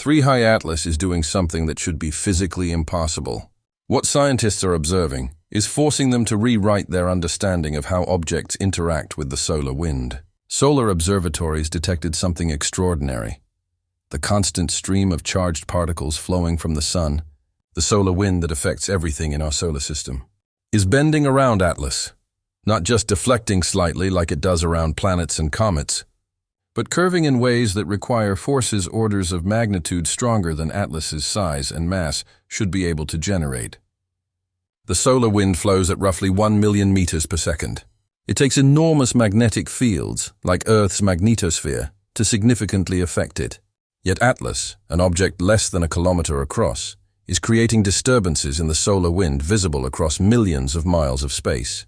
3 High Atlas is doing something that should be physically impossible. What scientists are observing is forcing them to rewrite their understanding of how objects interact with the solar wind. Solar observatories detected something extraordinary. The constant stream of charged particles flowing from the sun, the solar wind that affects everything in our solar system, is bending around Atlas, not just deflecting slightly like it does around planets and comets, but curving in ways that require forces orders of magnitude stronger than Atlas's size and mass should be able to generate. The solar wind flows at roughly 1 million meters per second. It takes enormous magnetic fields, like Earth's magnetosphere, to significantly affect it. Yet Atlas, an object less than a kilometer across, is creating disturbances in the solar wind visible across millions of miles of space.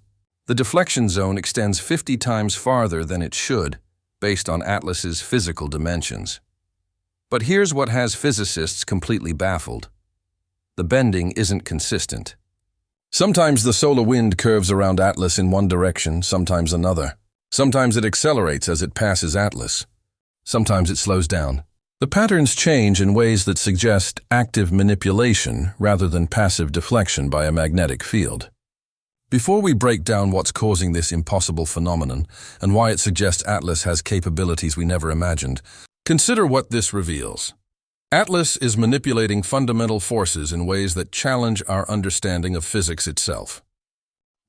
The deflection zone extends 50 times farther than it should, based on Atlas's physical dimensions. But here's what has physicists completely baffled. The bending isn't consistent. Sometimes the solar wind curves around Atlas in one direction, sometimes another. Sometimes it accelerates as it passes Atlas. Sometimes it slows down. The patterns change in ways that suggest active manipulation rather than passive deflection by a magnetic field. Before we break down what's causing this impossible phenomenon and why it suggests Atlas has capabilities we never imagined, consider what this reveals. Atlas is manipulating fundamental forces in ways that challenge our understanding of physics itself.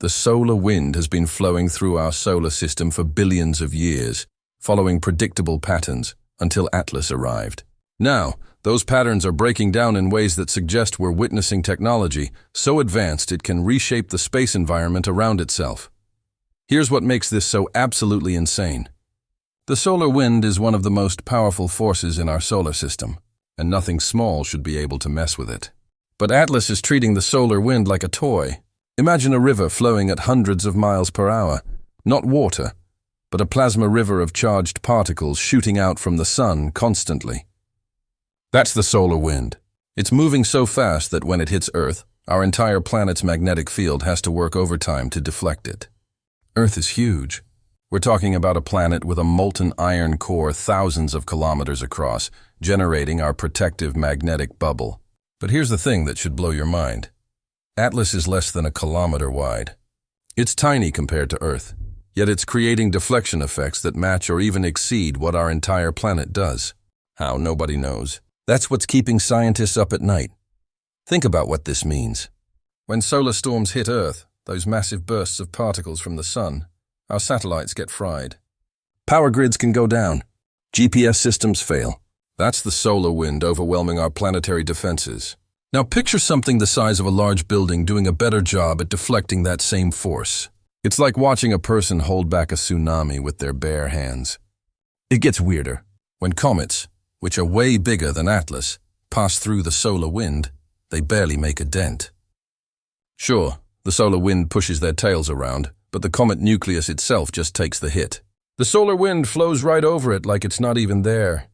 The solar wind has been flowing through our solar system for billions of years, following predictable patterns until Atlas arrived. Now, those patterns are breaking down in ways that suggest we're witnessing technology so advanced it can reshape the space environment around itself. Here's what makes this so absolutely insane. The solar wind is one of the most powerful forces in our solar system, and nothing small should be able to mess with it. But Atlas is treating the solar wind like a toy. Imagine a river flowing at hundreds of miles per hour, not water, but a plasma river of charged particles shooting out from the sun constantly. That's the solar wind. It's moving so fast that when it hits Earth, our entire planet's magnetic field has to work overtime to deflect it. Earth is huge. We're talking about a planet with a molten iron core thousands of kilometers across, generating our protective magnetic bubble. But here's the thing that should blow your mind. Atlas is less than a kilometer wide. It's tiny compared to Earth, yet it's creating deflection effects that match or even exceed what our entire planet does. How, nobody knows. That's what's keeping scientists up at night. Think about what this means. When solar storms hit Earth, those massive bursts of particles from the sun, our satellites get fried. Power grids can go down. GPS systems fail. That's the solar wind overwhelming our planetary defenses. Now picture something the size of a large building doing a better job at deflecting that same force. It's like watching a person hold back a tsunami with their bare hands. It gets weirder. When comets, which are way bigger than Atlas, pass through the solar wind, they barely make a dent. Sure, the solar wind pushes their tails around, but the comet nucleus itself just takes the hit. The solar wind flows right over it like it's not even there.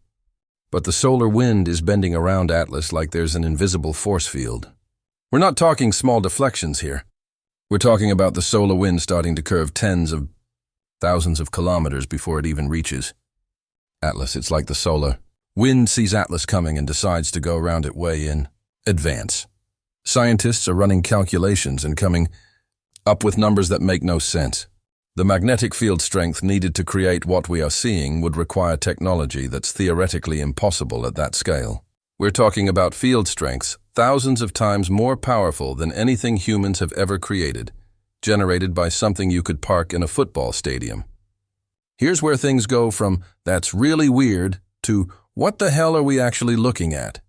But the solar wind is bending around Atlas like there's an invisible force field. We're not talking small deflections here. We're talking about the solar wind starting to curve tens of thousands of kilometers before it even reaches Atlas. It's like the solar wind sees Atlas coming and decides to go around it way in advance. Scientists are running calculations and coming up with numbers that make no sense. The magnetic field strength needed to create what we are seeing would require technology that's theoretically impossible at that scale. We're talking about field strengths thousands of times more powerful than anything humans have ever created, generated by something you could park in a football stadium. Here's where things go from "that's really weird" to "what the hell are we actually looking at?"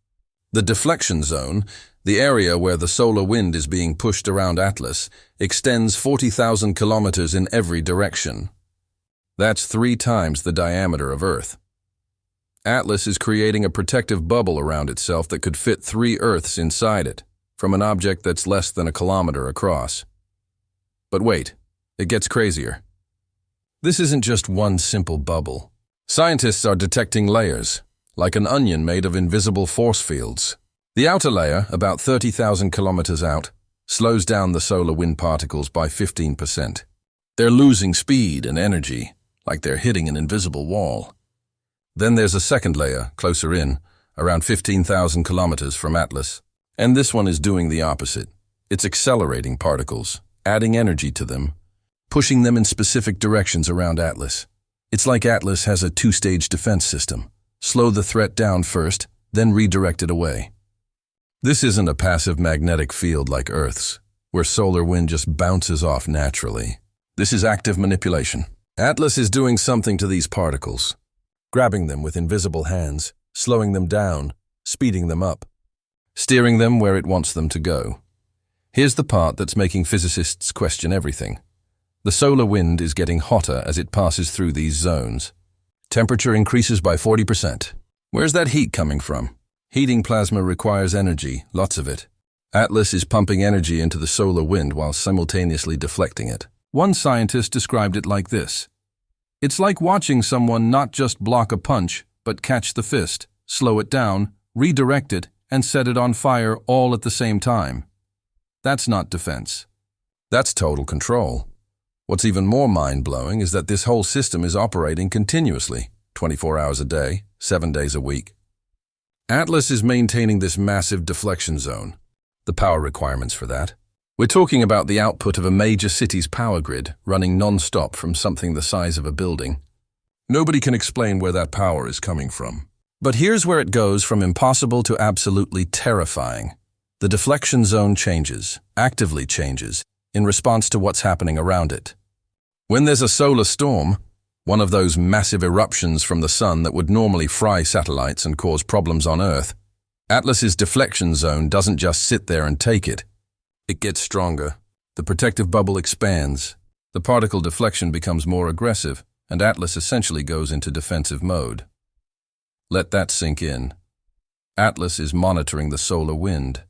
The deflection zone, the area where the solar wind is being pushed around Atlas, extends 40,000 kilometers in every direction. That's 3 times the diameter of Earth. Atlas is creating a protective bubble around itself that could fit 3 Earths inside it, from an object that's less than a kilometer across. But wait, it gets crazier. This isn't just one simple bubble. Scientists are detecting layers, like an onion made of invisible force fields. The outer layer, about 30,000 kilometers out, slows down the solar wind particles by 15%. They're losing speed and energy, like they're hitting an invisible wall. Then there's a second layer, closer in, around 15,000 kilometers from Atlas. And this one is doing the opposite. It's accelerating particles, adding energy to them, pushing them in specific directions around Atlas. It's like Atlas has a two-stage defense system. Slow the threat down first, then redirect it away. This isn't a passive magnetic field like Earth's, where solar wind just bounces off naturally. This is active manipulation. Atlas is doing something to these particles, grabbing them with invisible hands, slowing them down, speeding them up, steering them where it wants them to go. Here's the part that's making physicists question everything. The solar wind is getting hotter as it passes through these zones. Temperature increases by 40%. Where's that heat coming from? Heating plasma requires energy, lots of it. Atlas is pumping energy into the solar wind while simultaneously deflecting it. One scientist described it like this. It's like watching someone not just block a punch, but catch the fist, slow it down, redirect it, and set it on fire all at the same time. That's not defense. That's total control. What's even more mind-blowing is that this whole system is operating continuously, 24 hours a day, 7 days a week. Atlas is maintaining this massive deflection zone. The power requirements for that. We're talking about the output of a major city's power grid running non-stop from something the size of a building. Nobody can explain where that power is coming from. But here's where it goes from impossible to absolutely terrifying. The deflection zone changes, actively changes, in response to what's happening around it. When there's a solar storm, one of those massive eruptions from the sun that would normally fry satellites and cause problems on Earth, Atlas's deflection zone doesn't just sit there and take it. It gets stronger. The protective bubble expands. The particle deflection becomes more aggressive, and Atlas essentially goes into defensive mode. Let that sink in. Atlas is monitoring the solar wind.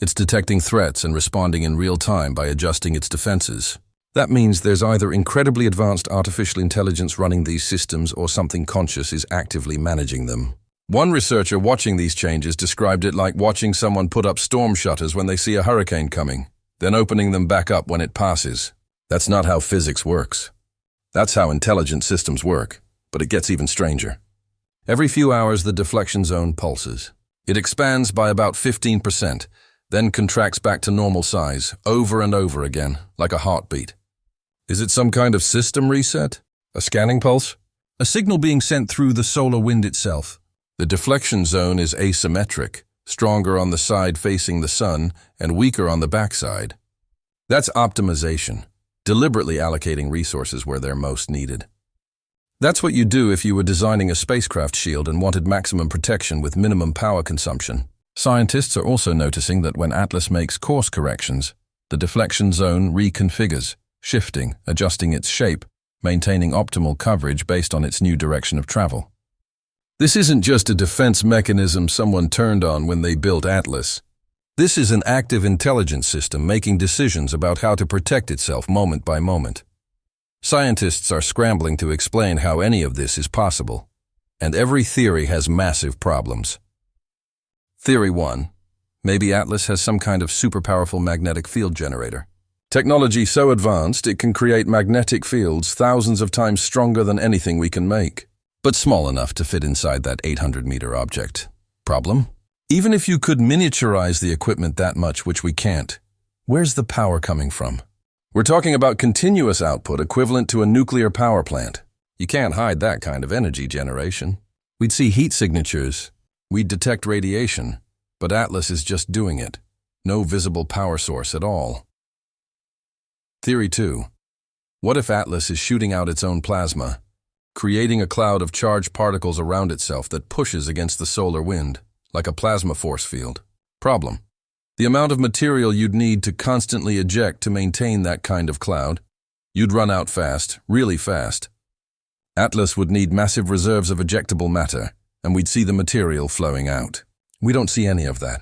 It's detecting threats and responding in real time by adjusting its defenses. That means there's either incredibly advanced artificial intelligence running these systems or something conscious is actively managing them. One researcher watching these changes described it like watching someone put up storm shutters when they see a hurricane coming, then opening them back up when it passes. That's not how physics works. That's how intelligent systems work, but it gets even stranger. Every few hours, the deflection zone pulses. It expands by about 15%, then contracts back to normal size, over and over again, like a heartbeat. Is it some kind of system reset? A scanning pulse? A signal being sent through the solar wind itself. The deflection zone is asymmetric, stronger on the side facing the sun and weaker on the backside. That's optimization, deliberately allocating resources where they're most needed. That's what you'd do if you were designing a spacecraft shield and wanted maximum protection with minimum power consumption. Scientists are also noticing that when Atlas makes course corrections, the deflection zone reconfigures, shifting, adjusting its shape, maintaining optimal coverage based on its new direction of travel. This isn't just a defense mechanism someone turned on when they built Atlas. This is an active intelligence system making decisions about how to protect itself moment by moment. Scientists are scrambling to explain how any of this is possible, and every theory has massive problems. Theory 1. Maybe Atlas has some kind of super powerful magnetic field generator. Technology so advanced it can create magnetic fields thousands of times stronger than anything we can make, but small enough to fit inside that 800-meter object. Problem? Even if you could miniaturize the equipment that much, which we can't, where's the power coming from? We're talking about continuous output equivalent to a nuclear power plant. You can't hide that kind of energy generation. We'd see heat signatures. We'd detect radiation. But Atlas is just doing it. No visible power source at all. Theory 2. What if Atlas is shooting out its own plasma, creating a cloud of charged particles around itself that pushes against the solar wind, like a plasma force field? Problem. The amount of material you'd need to constantly eject to maintain that kind of cloud, you'd run out fast, really fast. Atlas would need massive reserves of ejectable matter, and we'd see the material flowing out. We don't see any of that.